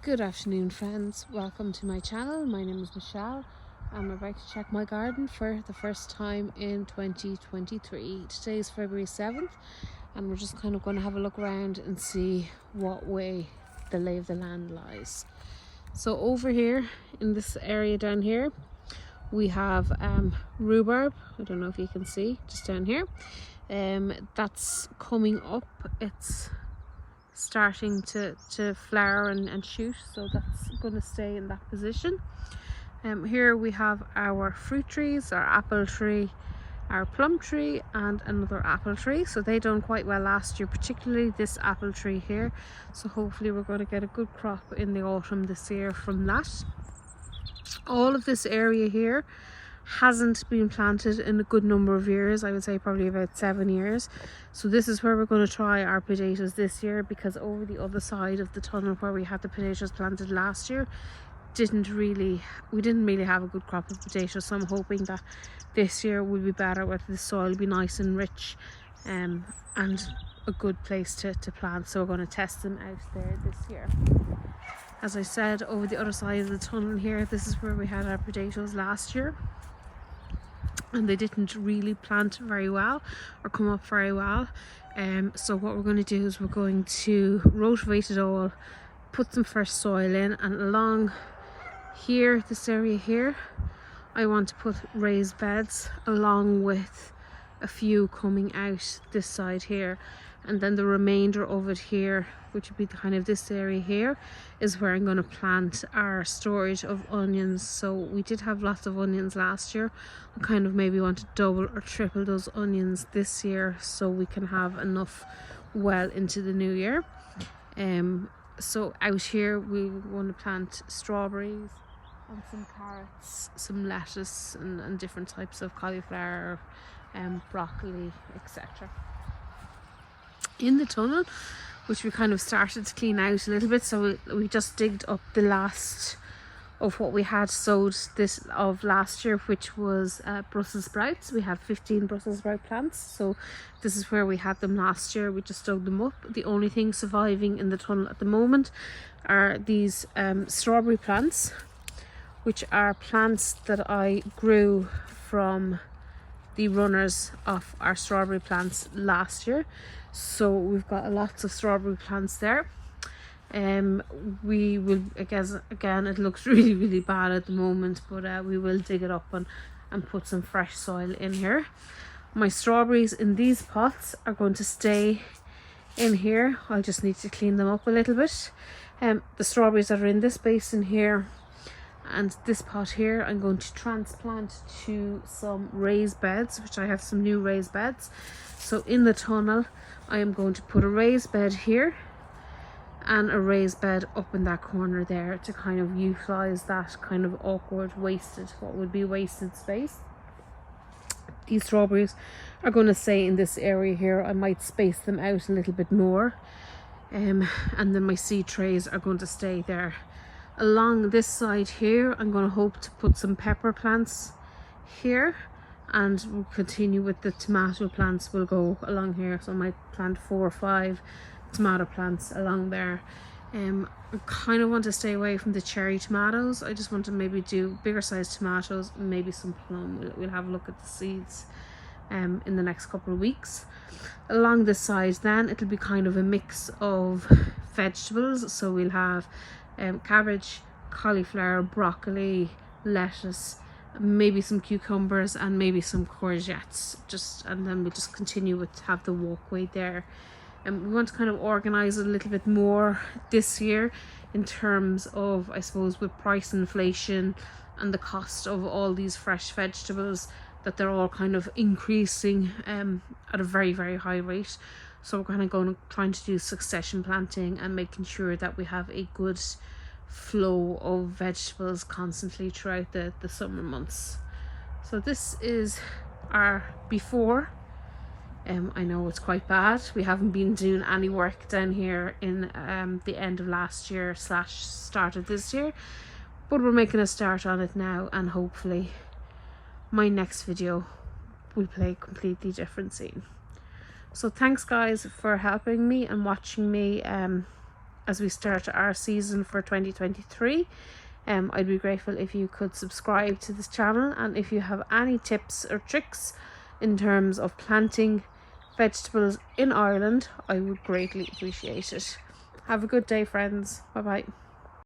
Good afternoon, friends. Welcome to my channel. My name is Michelle. I'm about to check my garden for the first time in 2023. Today is February 7th and we're just kind of going to have a look around and see what way the lay of the land lies. So over here in this area down here we have rhubarb. I don't know if you can see just down here. That's coming up. It's starting to flower and shoot, so that's going to stay in that position. Here we have our fruit trees, our apple tree, our plum tree and another apple tree. So they done quite well last year, particularly this apple tree here, so hopefully we're going to get a good crop in the autumn this year from that. All of this area here hasn't been planted in a good number of years. I would say probably about 7 years. So this is where we're going to try our potatoes this year, because over the other side of the tunnel where we had the potatoes planted last year, we didn't really have a good crop of potatoes. So I'm hoping that this year will be better, with the soil be nice and rich and a good place to plant. So we're going to test them out there this year. As I said, over the other side of the tunnel here, this is where we had our potatoes last year, and they didn't really plant very well or come up very well. So what we're going to do is we're going to rotivate it all, put some fresh soil in, and along here, this area here, I want to put raised beds along with a few coming out this side here, and then the remainder of it here, which would be kind of this area here, is where I'm going to plant our storage of onions. So we did have lots of onions last year. I kind of maybe want to double or triple those onions this year, so we can have enough well into the new year. So out here we want to plant strawberries and some carrots, some lettuce and different types of cauliflower, broccoli, etc. In the tunnel, which we kind of started to clean out a little bit, so we just digged up the last of what we had sowed this of last year, which was Brussels sprouts. We had 15 Brussels sprout plants, so this is where we had them last year. We just dug them up. The only thing surviving in the tunnel at the moment are these strawberry plants, which are plants that I grew from the runners of our strawberry plants last year. So we've got lots of strawberry plants there. We will, again it looks really bad at the moment, but we will dig it up and put some fresh soil in here. My strawberries in these pots are going to stay in here. I just need to clean them up a little bit. The strawberries that are in this basin here and this pot here, I'm going to transplant to some raised beds, which I have some new raised beds. So in the tunnel I am going to put a raised bed here and a raised bed up in that corner there, to kind of utilize that kind of awkward what would be wasted space. These strawberries are going to stay in this area here. I might space them out a little bit more, and then my seed trays are going to stay there. Along this side here, I'm going to hope to put some pepper plants here, and we'll continue with the tomato plants. Will go along here, so I might plant 4 or 5 tomato plants along there. I kind of want to stay away from the cherry tomatoes. I just want to maybe do bigger sized tomatoes, maybe some plum. We'll have a look at the seeds in the next couple of weeks. Along this side then, it'll be kind of a mix of vegetables. So we'll have cabbage, cauliflower, broccoli, lettuce, maybe some cucumbers and maybe some courgettes, and then we'll just continue with have the walkway there. And we want to kind of organize it a little bit more this year in terms of, I suppose, with price inflation and the cost of all these fresh vegetables, that they're all kind of increasing at a very high rate. So we're kind of trying to do succession planting and making sure that we have a good flow of vegetables constantly throughout the summer months. So this is our before. I know it's quite bad. We haven't been doing any work down here in the end of last year / start of this year, but we're making a start on it now, and hopefully my next video will play a completely different scene. So thanks guys for helping me and watching me as we start our season for 2023. I'd be grateful if you could subscribe to this channel, and if you have any tips or tricks in terms of planting vegetables in Ireland, I would greatly appreciate it. Have a good day, friends. Bye bye.